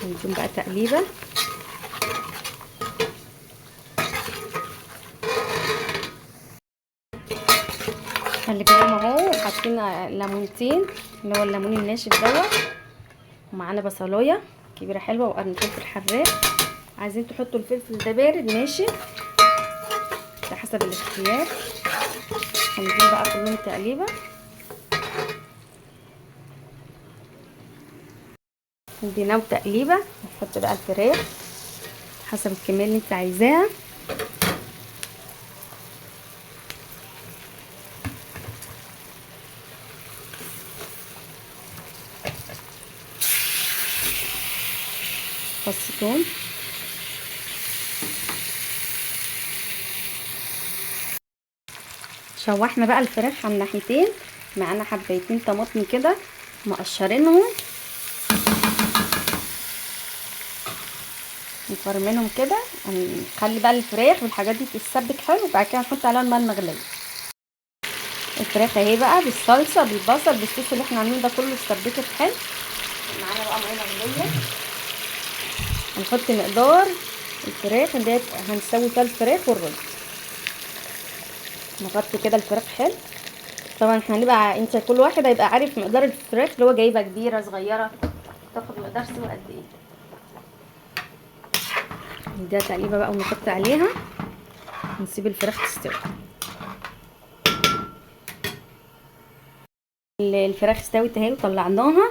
نديهم بقى تقليبه. خلي بالك اهو حاطين ليمونتين اللي هو الليمون الناشف دوت، ومعانا بصلايه كبيره حلوه وقرن فلفل حراق. عايزين تحطوا الفلفل ده بارد ماشي، ده حسب الاختيار. هنديهم بقى كلهم تقليبه. اديناهم تقليبه. نحط بقى الفراخ حسب الكميه اللي انت عايزاها. فص ثوم، شوحنا بقى الفراخ على الناحيتين. معانا حبايتين طماطم كده مقشرينهم، نفرمنهم كده. نخلي بقى الفراخ والحاجات دي تتسبك حلو، وبعد كده نحط عليها الماء المغليه. الفراخ اهي بقى بالصلصه بالبصل بالصوص اللي احنا عاملينه ده كله اتسبكت حلو. معانا بقى ميه مغليه. هنحط مقدار الفراخ اللي هنسوي فيها الفراخ والرز. نغطي كده الفراخ حلو. طبعا احنا هنبقى انت كل واحد هيبقى عارف مقدار الفراخ اللي هو جايبها كبيره صغيره، تاخد مقدار سوا قد ايه. نديها تقليبه بقى ونحط عليها، ونسيب الفراخ تستوي. الفراخ استوت اهي وطلعناها،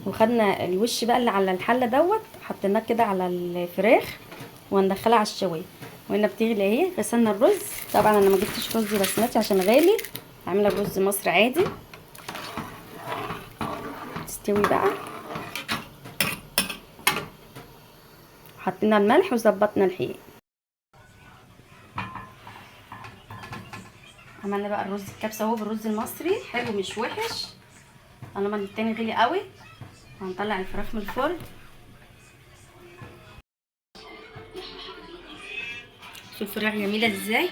وخدنا الوش بقى اللي على الحله دوت حطيناه كده على الفراخ، وهندخلها على الشوايه. وهنا بتغلي اهي. غسلنا الرز. طبعا انا ما جبتش رز بسمتي عشان غالي، عامله رز مصر عادي. تستوي بقى. حطينا الملح وظبطنا الحقيق. عملنا بقى الرز الكبسه اهو بالرز المصري حلو مش وحش. طالما التاني غلي قوي، هنطلع الفراخ من الفرن. شوف الفراخ جميله ازاي.